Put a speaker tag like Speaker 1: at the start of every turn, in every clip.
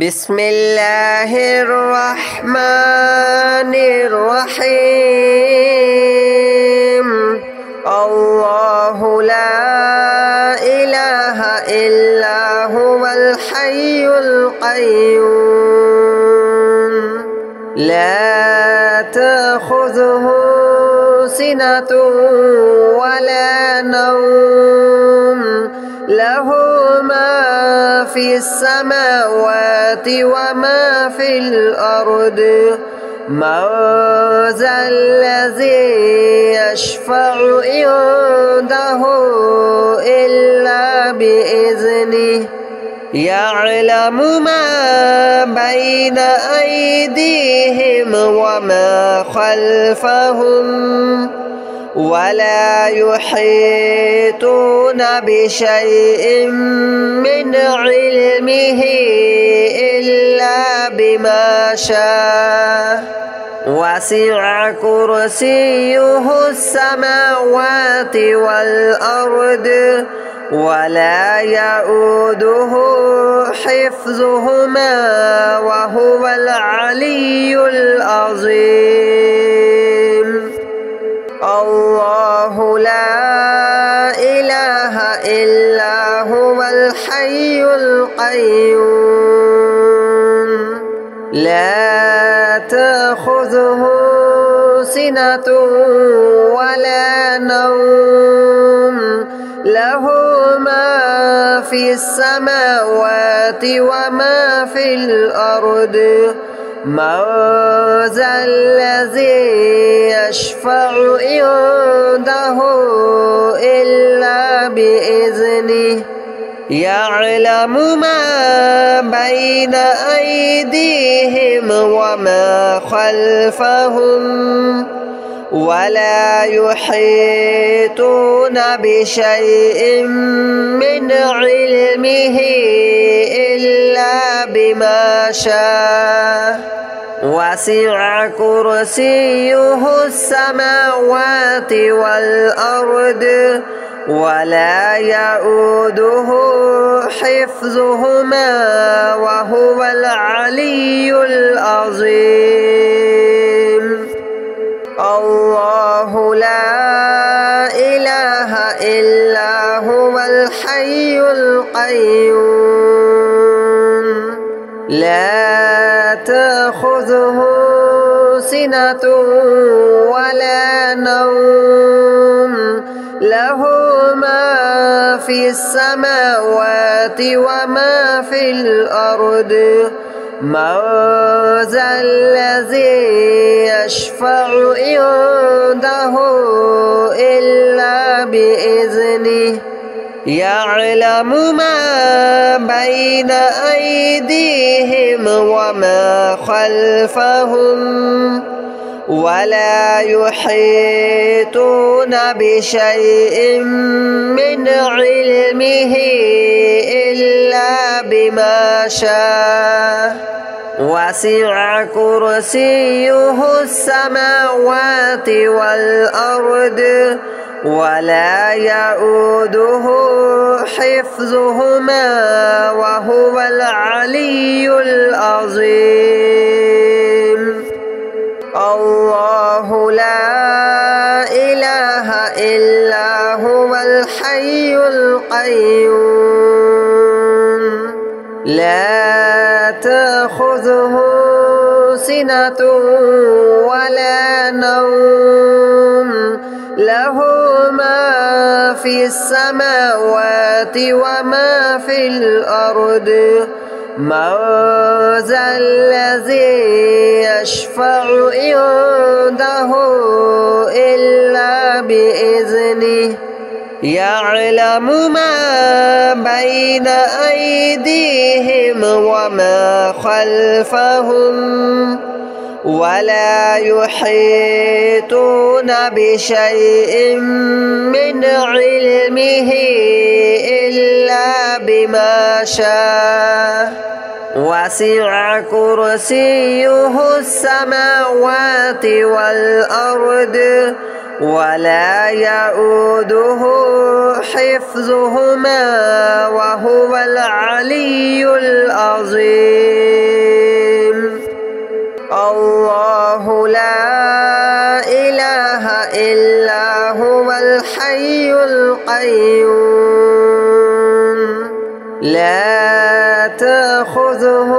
Speaker 1: بسم الله الرحمن الرحيم. الله لا إله إلا هو الحي القيوم لا تأخذه سنة ولا نوم له ما في السماوات وما في الأرض من ذا الذي يشفع عنده إلا بإذنه يعلم ما بين أيديهم وما خلفهم ولا يحيطون بشيء من علمه إلا بما شاء وسع كرسيه السماوات والأرض ولا يؤوده حفظهما وهو العلي العظيم. الله لا إله إلا هو الحي القيوم لا تأخذه سنة ولا نوم له ما في السماوات وما في الأرض من ذا الذي يشفع عنده إلا بإذنه يعلم ما بين أيديهم وما خلفهم ولا يحيطون بشيء من علمه إلا بما شاء وسع كرسيه السماوات والأرض ولا يؤوده حفظهما وهو العلي العظيم. الله لا إله إلا هو الحي القيوم لا تأخذه سنة ولا نوم له ما في السماوات وما في الأرض من ذا الذي يشفع عنده إلا بإذنه يعلم ما بين أيديهم وما خلفهم ولا يحيطون بشيء من علمه إلا بما شاء وسع كرسيه السماوات والأرض ولا يؤوده حفظهما وهو العلي العظيم. الله لا إله إلا هو الحي القيوم لا تأخذه سنة ولا نوم له ما في السماوات وما في الأرض من ذا الذي يشفع عنده إلا بإذنه يعلم ما بين أيديهم وما خلفهم ولا يحيطون بشيء من علمه إلا بما شاء وسع كرسيه السماوات والأرض ولا يؤوده حفظهما وهو العلي العظيم. الحي القيوم لا تأخذه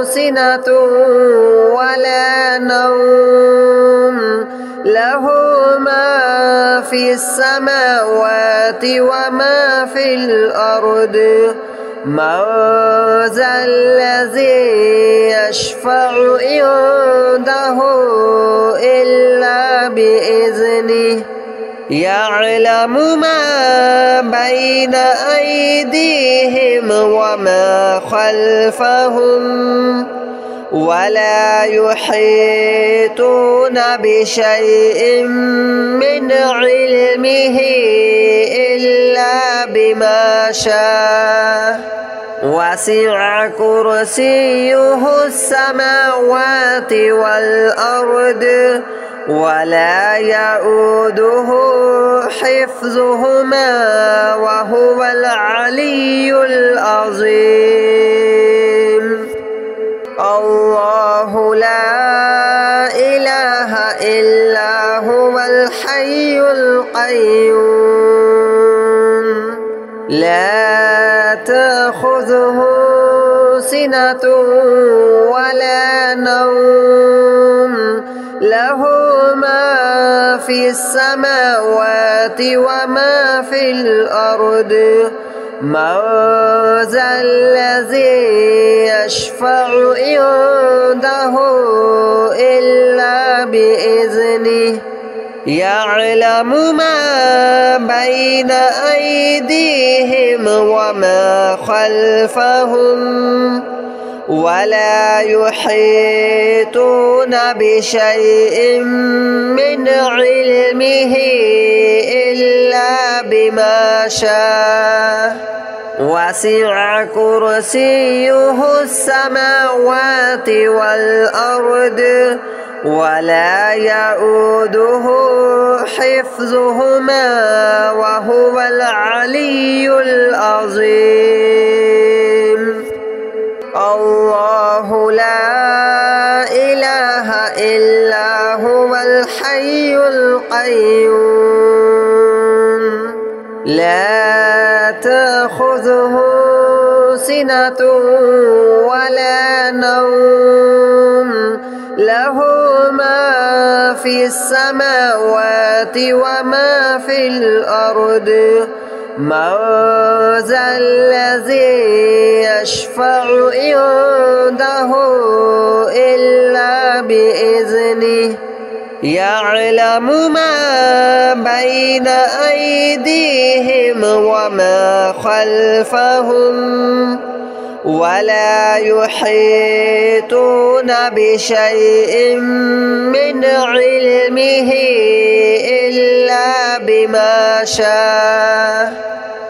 Speaker 1: سنة ولا نوم له ما في السماوات وما في الأرض من ذا الذي يشفع عنده إلا بإذنه يعلم ما بين أيديهم وما خلفهم ولا يحيطون بشيء من علمه إلا بما شاء وسع كرسيه السماوات والأرض ولا يؤوده حفظهما وهو العلي العظيم الله لا إله إلا هو الحي القيوم لا تأخذه سنة ولا نوم له ما في السماوات وما في الأرض من ذا الذي يشفع عنده إلا بإذنه يعلم ما بين أيديهم وما خلفهم ولا يحيطون بشيء من علمه إلا بما شاء وسع كرسيه السماوات والأرض ولا يؤوده حفظهما وهو العلي العظيم الله لا إله إلا هو الحي القيوم لا تأخذه سنة ولا نوم له ما في السماوات وما في الأرض من ذا الذي يشفع عنده إلا بإذنه يعلم ما بين أيديهم وما خلفهم ولا يحيطون بشيء من علمه إلا بما شاء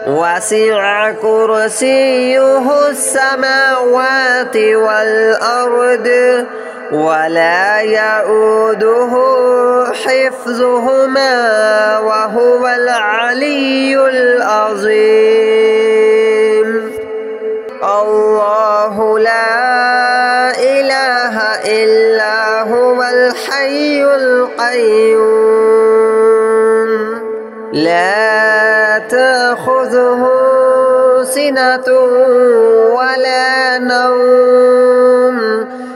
Speaker 1: وسع كرسيه السماوات والأرض ولا يؤوده حفظهما وهو العلي العظيم الله لا إله إلا هو الحي القيوم لا تأخذه سنة ولا نوم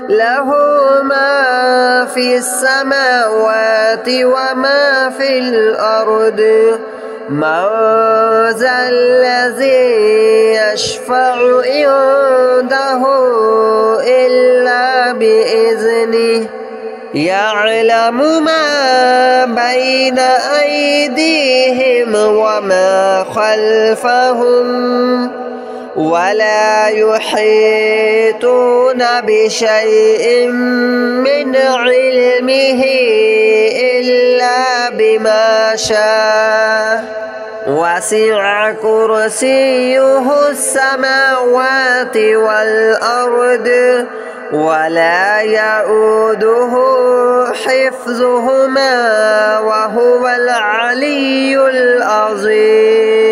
Speaker 1: له ما في السماوات وما في الأرض من ذا الذي يشفع عنده إلا بإذنه يعلم ما بين أيديهم وما خلفهم ولا يحيطون بشيء من علمه إلا بما شاء وسع كرسيه السماوات والأرض ولا يؤوده حفظهما وهو العلي العظيم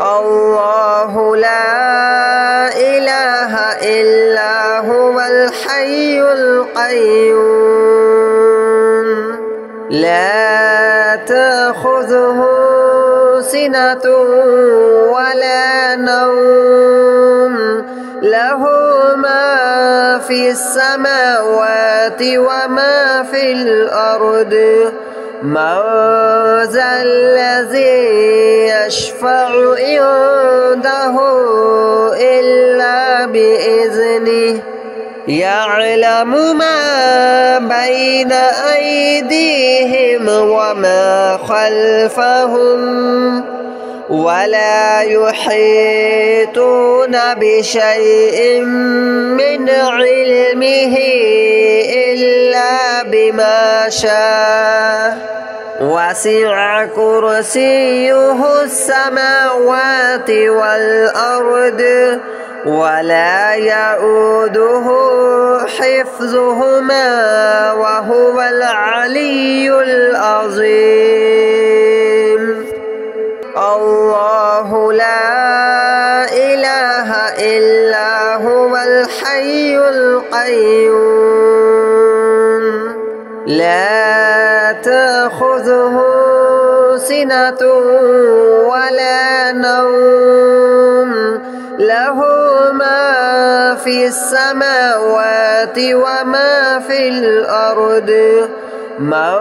Speaker 1: الله لا إله إلا هو الحي القيوم لا تأخذه سنة ولا نوم له ما في السماوات وما في الأرض من ذا الذي يشفع عنده إلا بإذنه يعلم ما بين أيديهم وما خلفهم ولا يحيطون بشيء من علمه إلا بما شاء وسع كرسيه السماوات والأرض ولا يؤوده حفظهما وهو العلي العظيم الله لا إله إلا هو الحي القيوم لا تأخذه سنة ولا نوم له ما في السماوات وما في الأرض من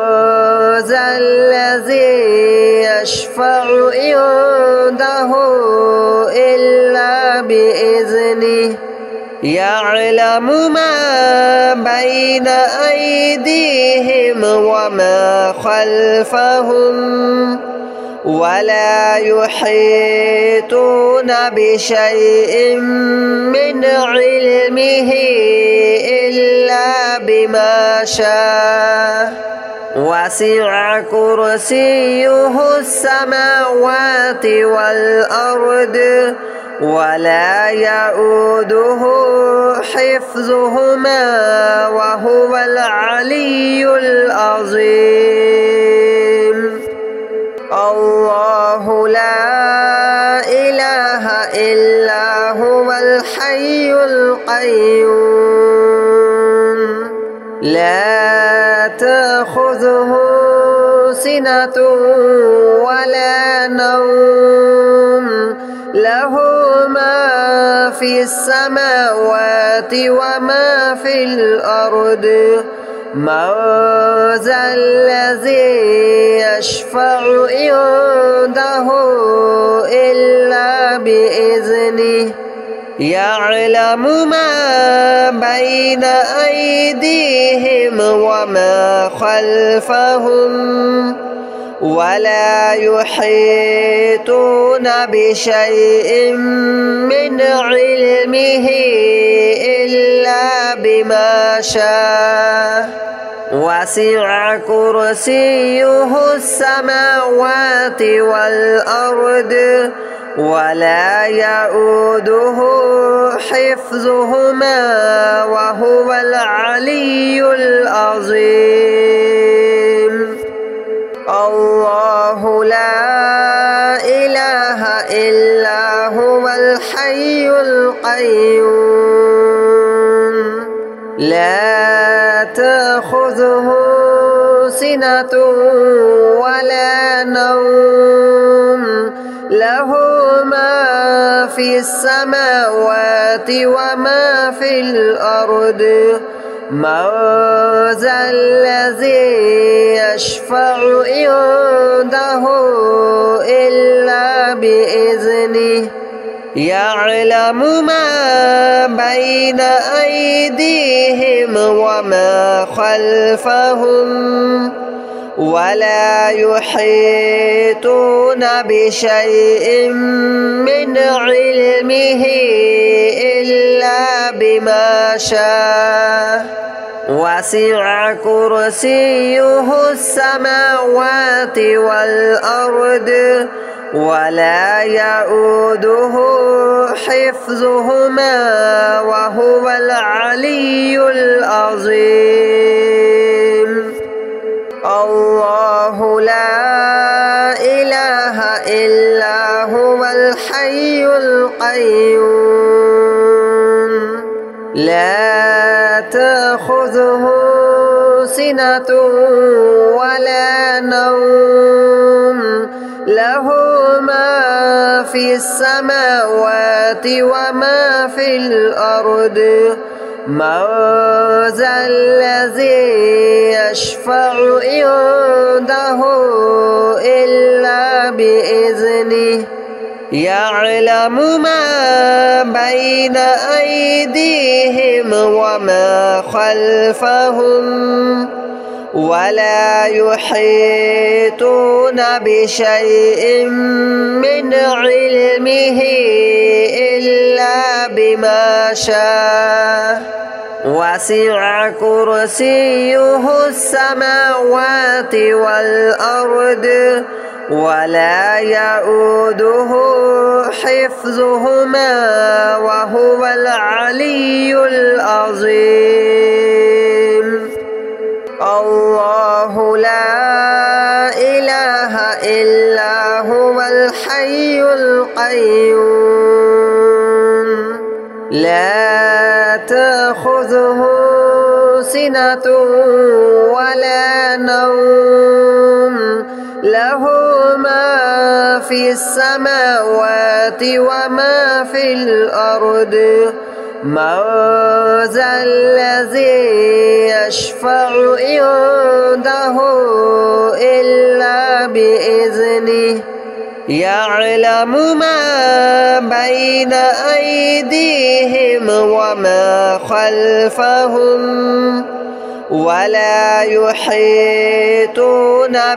Speaker 1: ذا الذي يشفع عنده إلا بإذنه يعلم ما بين أيديهم وما خلفهم ولا يحيطون بشيء من علمه إلا بما شاء وسع كرسيه السماوات والأرض ولا يؤوده حفظهما وهو العلي العظيم الله لا إله إلا هو الحي القيوم لا تأخذه سنة ولا نوم له ما في السماوات وما في الأرض من ذا الذي يشفع عنده إلا بإذنه يعلم ما بين أيديهم وما خلفهم ولا يحيطون بشيء من علمه إلا بما شاء وسع كرسيه السماوات والأرض ولا يؤوده حفظهما وهو العلي العظيم الله لا إله إلا هو الحي القيوم لا تأخذه سنة ولا نوم له ما في السماوات وما في الأرض من ذا الذي يشفع عنده إلا بإذنه يعلم ما بين أيديهم وما خلفهم ولا يحيطون بشيء من علمه إلا بما شاء وسع كرسيه السماوات والأرض ولا يؤوده حفظهما وهو العلي العظيم الله لا إله إلا هو الحي القيوم لا تأخذه سنة ولا نوم له ما في السماوات وما في الأرض من ذا الذي يشفع عنده إلا بإذنه يعلم ما بين أيديهم وما خلفهم ولا يحيطون بشيء من علمه إلا بما شاء وسع كرسيه السماوات والأرض ولا يؤوده حفظهما وهو العلي العظيم الله لا إله إلا هو الحي القيوم لا تأخذه سنة ولا نوم له ما في السماوات وما في الأرض من ذا الذي يشفع عنده إلا بإذنه يعلم ما بين أيديهم وما خلفهم ولا يحيطون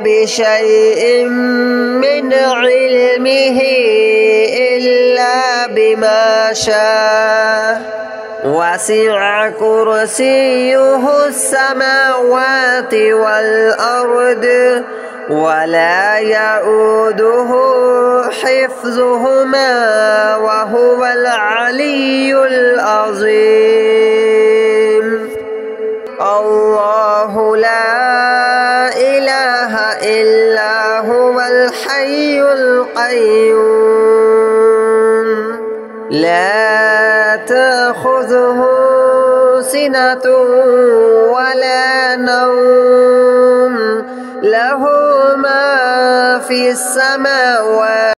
Speaker 1: بشيء من علمه إلا بما شاء وسع كرسيه السماوات والأرض ولا يؤوده حفظهما وهو العلي العظيم الله لا إله إلا هو الحي القيوم لا تأخذه سنة ولا نوم له ما في السماوات